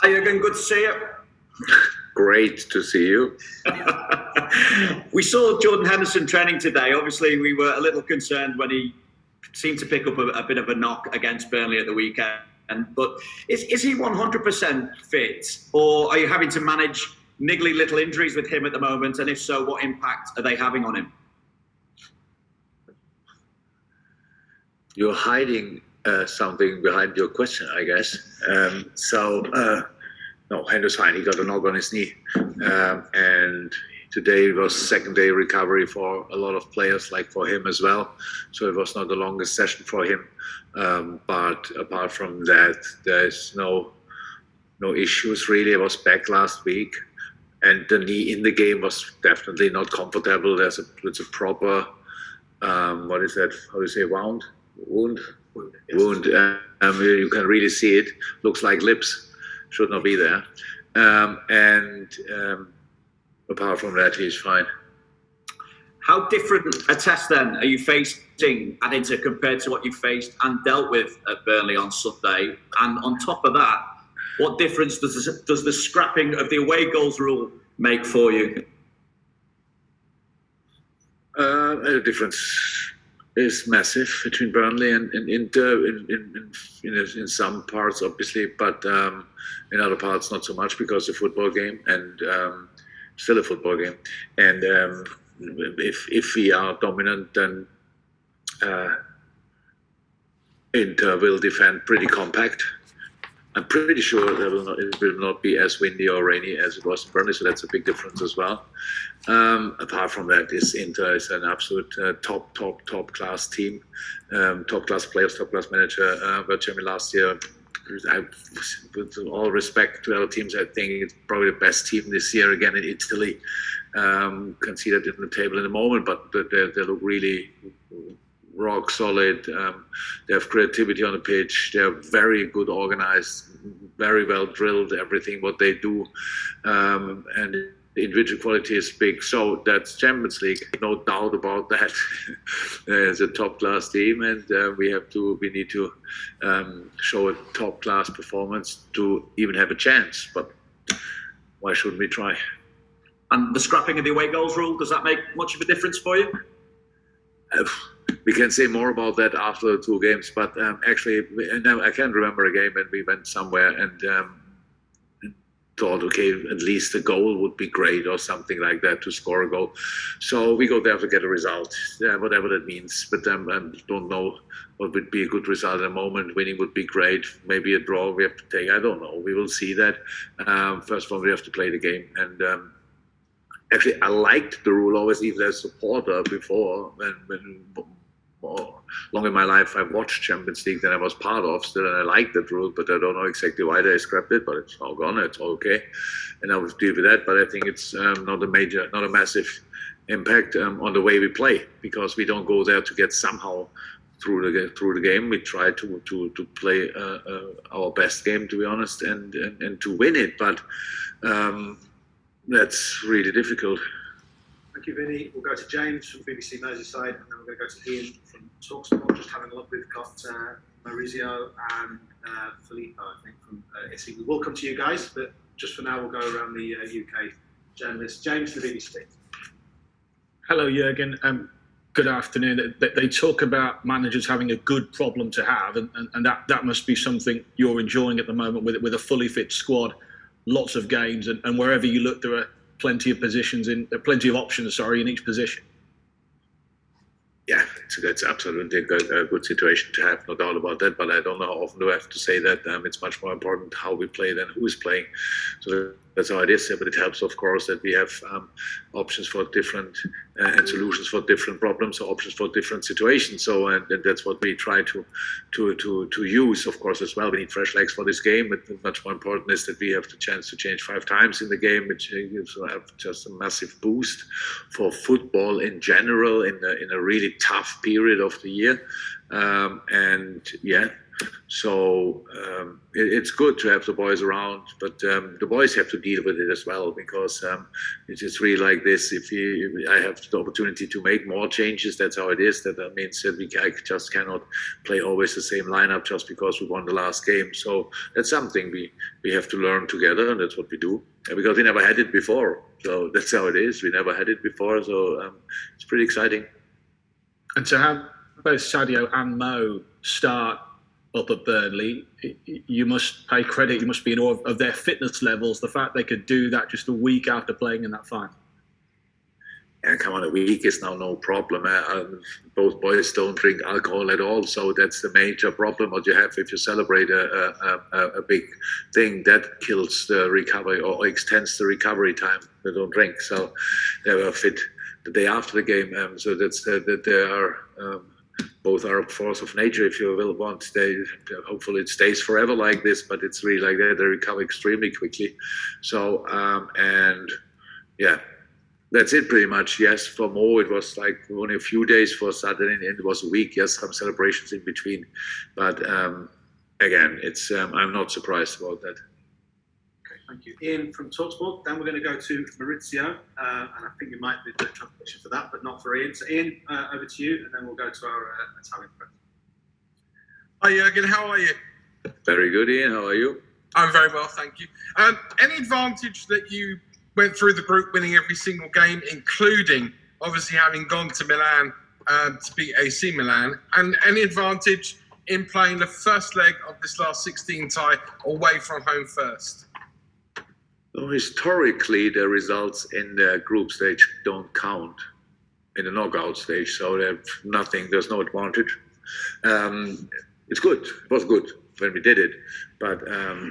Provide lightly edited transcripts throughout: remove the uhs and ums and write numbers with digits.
Jurgen, good to see you. Great to see you. We saw Jordan Henderson training today. Obviously, we were a little concerned when he seemed to pick up a bit of a knock against Burnley at the weekend. But is he 100% fit, or are you having to manage niggly little injuries with him at the moment? And if so, what impact are they having on him? You're hiding something behind your question, I guess. No, Hender's fine. He got a knock on his knee. And today was second day recovery for a lot of players, like for him as well. So it was not the longest session for him. But apart from that, there's no issues really. I was back last week, and the knee in the game was definitely not comfortable. It's a proper, what is that? How do you say, wound? Wound. You can really see it. Looks like lips. Should not be there. Apart from that, he's fine. How different a test then are you facing at Inter compared to what you faced and dealt with at Burnley on Sunday? And on top of that, what difference does the scrapping of the away goals rule make for you? The difference is massive between Burnley and Inter in some parts, obviously, but in other parts not so much, because it's a football game and still a football game. And if we are dominant, then Inter will defend pretty compact. I'm pretty sure it will not be as windy or rainy as it was in Burnley, so that's a big difference as well. Apart from that, Inter is an absolute top class team, top class players, top class manager. But Germany last year, with all respect to other teams, I think it's probably the best team this year again in Italy. Can see that in the table in the moment, but they look really rock solid. They have creativity on the pitch. They are very good organized, very well drilled, everything what they do, and the individual quality is big. So that's Champions League, no doubt about that. It's a top class team, and we need to show a top class performance to even have a chance. But why shouldn't we try? And the scrapping of the away goals rule, does that make much of a difference for you? We can say more about that after the 2 games, but actually, I can't remember a game when we went somewhere and thought, okay, at least a goal would be great or something like that, to score a goal. So we go there to get a result, whatever that means. But I don't know what would be a good result at the moment. Winning would be great. Maybe a draw we have to take. I don't know. We will see that. First of all, we have to play the game. And actually, I liked the rule always, even as a supporter before, when long in my life I watched Champions League that I was part of still, and I liked that rule, but I don't know exactly why they scrapped it, but it's all gone, it's all okay, and I will deal with that. But I think it's not a massive impact on the way we play, because we don't go there to get somehow through the game. We try to play our best game, to be honest, and to win it, but that's really difficult. Thank you, Vinny. We'll go to James from BBC Merseyside, and then we're going to go to Ian from TalkSport. Just having a look, we've got Maurizio and Filippo, I think, from Italy. We will come to you guys, but just for now, we'll go around the UK journalists. James from BBC. Hello, Jurgen. Good afternoon. They talk about managers having a good problem to have, and that must be something you're enjoying at the moment with a fully fit squad, lots of games, and wherever you look, there are plenty of options in each position. Yeah, it's absolutely a good situation to have, no doubt about that. But I don't know how often do I have to say that. It's much more important how we play than who is playing. So that's how it is. But it helps, of course, that we have options for different and solutions for different problems, or options for different situations. So and that's what we try to use, of course, as well. We need fresh legs for this game. But much more important is that we have the chance to change 5 times in the game, which gives just a massive boost for football in general in a really tough period of the year. And yeah, So it's good to have the boys around, but the boys have to deal with it as well, because it's just really like this. If I have the opportunity to make more changes, that's how it is. That means that I just cannot play always the same lineup just because we won the last game. So that's something we have to learn together, and that's what we do. Because we never had it before, so that's how it is. We never had it before, so it's pretty exciting. And to have both Sadio and Mo start up at Burnley, you must pay credit, you must be in awe of their fitness levels, the fact they could do that just a week after playing in that final. Yeah, come on, a week is now no problem. Both boys don't drink alcohol at all, so that's the major problem what you have if you celebrate a big thing. That kills the recovery or extends the recovery time. They don't drink, so they were fit the day after the game. So that's that they are both are a force of nature, if you will want. Hopefully it stays forever like this, but it's really like that. They recover extremely quickly. So and yeah. That's it pretty much. Yes, for Mo, it was like only a few days. For Saturday, and it was a week. Yes, some celebrations in between. But again, it's I'm not surprised about that. Okay, thank you. Ian from TalkSport. Then we're going to go to Maurizio. And I think you might be the translation for that, but not for Ian. So Ian, over to you, and then we'll go to our Italian friend. Hi Jurgen, how are you? Very good, Ian. How are you? I'm very well, thank you. Any advantage that you went through the group winning every single game, including obviously having gone to Milan to beat AC Milan, and any advantage in playing the first leg of this last 16 tie away from home first? So historically, the results in the group stage don't count in the knockout stage, so there's no advantage. It's good. It was good when we did it, but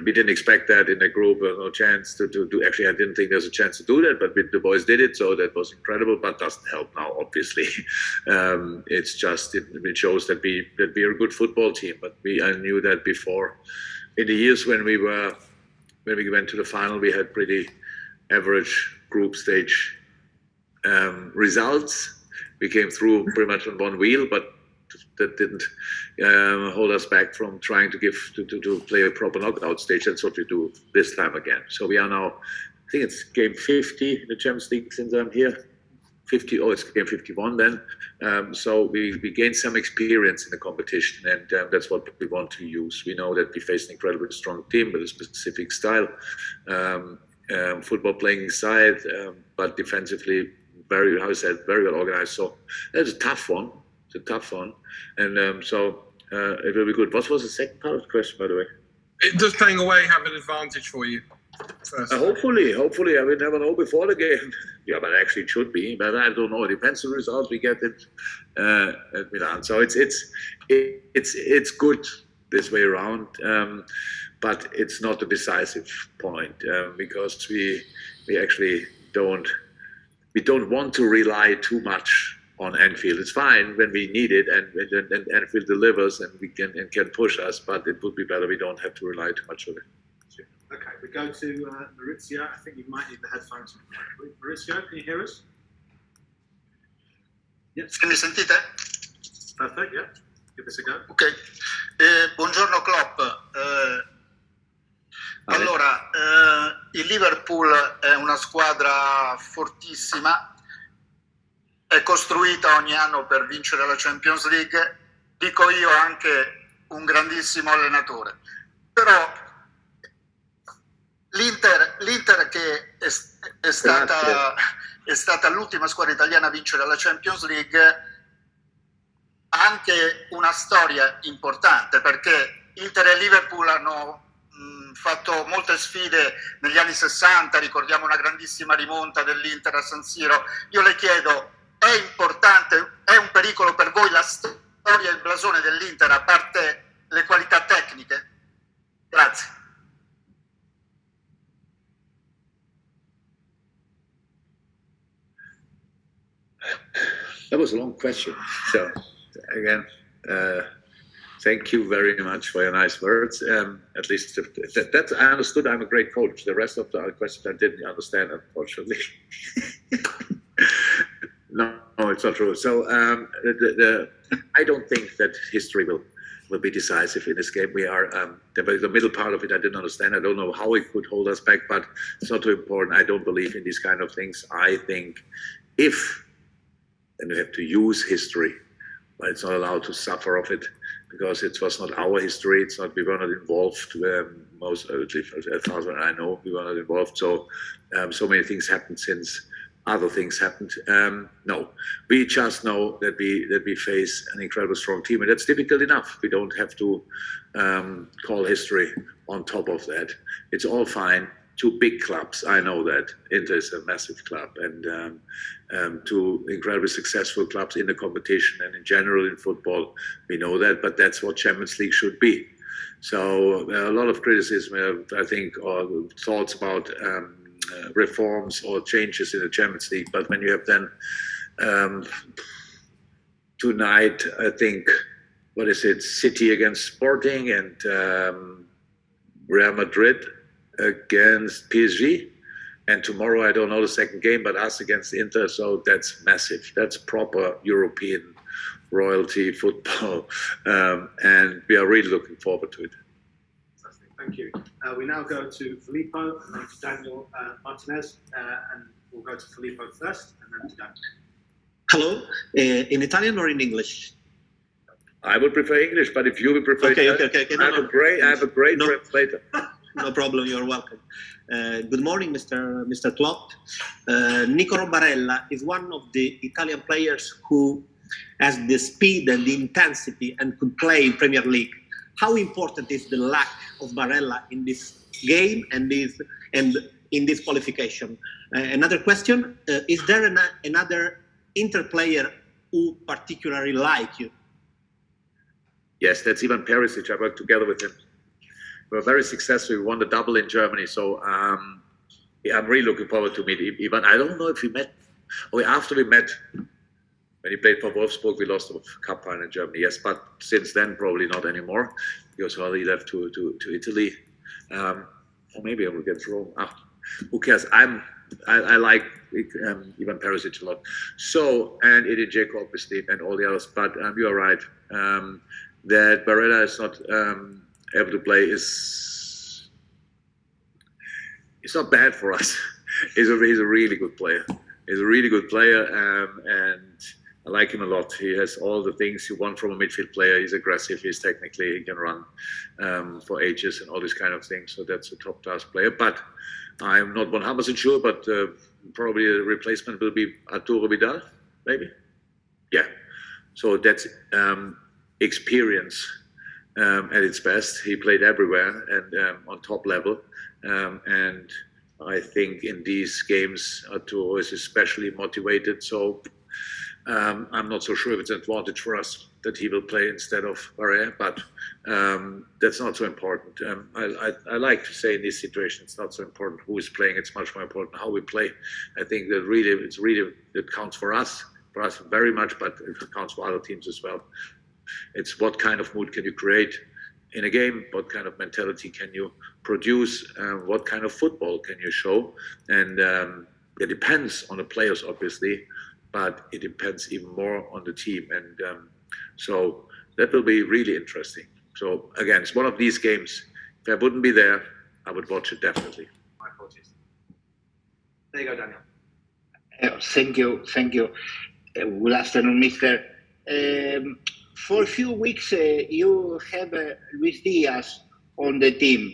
we didn't expect that in the group. There was no chance to actually, I didn't think there's a chance to do that, but the boys did it, so that was incredible, but doesn't help now, obviously. It's just, it shows that we're a good football team, but I knew that before. In the years when we went to the final, we had pretty average group stage results. We came through pretty much on one wheel, but that didn't hold us back from trying to play a proper knockout stage. That's what we do this time again. So we are now, I think it's game 50 in the Champions League since I'm here. 50, it's game 51 then. So we gained some experience in the competition, and that's what we want to use. We know that we face an incredibly strong team with a specific style, football playing side, but defensively very well organized. So that's a tough one. It's a tough one, and so it will be good. What was the second part of the question, by the way? Does playing away have an advantage for you? Hopefully, I will never know before the game. Yeah, but actually it should be, but I don't know. It depends on the results we get at Milan. So it's good this way around, but it's not a decisive point because we actually don't want to rely too much on Anfield. It's fine when we need it, and Anfield delivers and can push us, but it would be better we don't have to rely too much on it. Okay, we go to Maurizio. I think you might need the headphones. Maurizio, can you hear us? Yes. Mi sentite? Perfect, yeah. Give this a go. Ok. Buongiorno Klopp. Allora, il Liverpool è una squadra fortissima, è costruita ogni anno per vincere la Champions League, dico io anche un grandissimo allenatore, però l'Inter che è stata l'ultima squadra italiana a vincere la Champions League ha anche una storia importante, perché Inter e Liverpool hanno fatto molte sfide negli anni 60, ricordiamo una grandissima rimonta dell'Inter a San Siro. Io le chiedo, è importante, è un pericolo per voi la storia e il blasone dell'Inter, a parte le qualità tecniche? Grazie. That was a long question. So again, thank you very much for your nice words. At least that I understood. I'm a great coach. The rest of the questions I didn't understand, unfortunately. No, it's not true. So I don't think that history will will be decisive in this game. We are the middle part of it. I didn't understand. I don't know how it could hold us back, but it's not too important. I don't believe in these kind of things. I think then we have to use history, but it's not allowed to suffer of it because it was not our history. It's not. We were not involved. Most, at least as far as I know, we were not involved. So many things happened since. Other things happened. No, we just know that we face an incredibly strong team, and that's difficult enough. We don't have to call history on top of that. It's all fine. Two big clubs, I know that. Inter is a massive club, and two incredibly successful clubs in the competition and in general in football. We know that, but that's what Champions League should be. So a lot of criticism, I think, or thoughts about reforms or changes in the Champions League, but when you have then tonight, I think, what is it, City against Sporting and Real Madrid against PSG, and tomorrow I don't know the second game, but us against Inter, so that's massive. That's proper European royalty football, and we are really looking forward to it. Thank you. We now go to Filippo and then to Daniel Martinez, and we'll go to Filippo first and then to Daniel. Hello, in Italian or in English? I would prefer English, but if you would prefer, Okay. I have a great translator. No problem. You're welcome. Good morning, Mr. Klopp. Nico Barella is one of the Italian players who has the speed and the intensity and could play in Premier League. How important is the lack of Barella in this game and in this qualification? Another question: is there another Inter player who particularly like you? Yes, that's Ivan Perisic. I worked together with him. We were very successful. We won the double in Germany. So I'm really looking forward to meet Ivan. I don't know if we met. After we met, when he played for Wolfsburg, we lost the cup final in Germany. Yes, but since then, probably not anymore. Because he left to Italy. Or maybe I will get Rome. Who cares? I like Ivan Perisic a lot. So, and Edin Dzeko, obviously, and all the others. But you are right. That Barella is not able to play is not bad for us. He's a really good player. He's a really good player, and I like him a lot. He has all the things you want from a midfield player. He's aggressive. He's technically, he can run for ages and all these kind of things. So that's a top class player. But I'm not 100% sure. But probably the replacement will be Arturo Vidal, maybe. Yeah. So that's experience at its best. He played everywhere and on top level. And I think in these games, Arturo is especially motivated. So I'm not so sure if it's an advantage for us that he will play instead of Barella, but that's not so important. I like to say in this situation, it's not so important who is playing. It's much more important how we play. I think that it counts for us very much, but it counts for other teams as well. It's what kind of mood can you create in a game, what kind of mentality can you produce, what kind of football can you show, and it depends on the players, obviously, but it depends even more on the team, and so that will be really interesting. So again, it's one of these games. If I wouldn't be there, I would watch it definitely. My apologies. There you go, Daniel. Thank you. Good afternoon, Mister. For a few weeks, you have Luis Diaz on the team.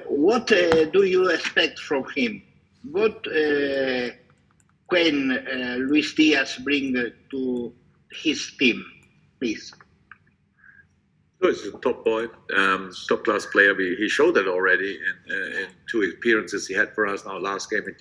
What do you expect from him? What can Luis Diaz bring to his team, please? He's a top boy, top class player. He showed that already in two appearances he had for us. Now last game it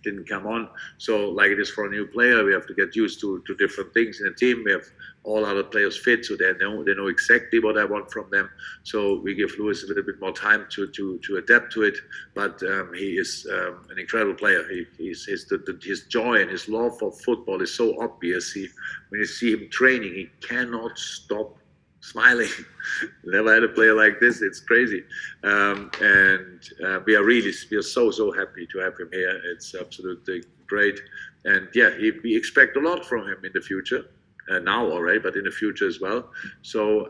didn't come on. So like it is for a new player, we have to get used to different things in the team. We have all other players fit, so they know exactly what I want from them. So we give Luis a little bit more time to adapt to it. But he is an incredible player. His joy and his love for football is so obvious. When you see him training, he cannot stop smiling. Never had a player like this. It's crazy, and we are so happy to have him here. It's absolutely great, and yeah, we expect a lot from him in the future. now already, but in the future as well. So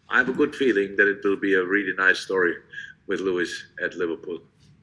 I have a good feeling that it will be a really nice story with Lewis at Liverpool.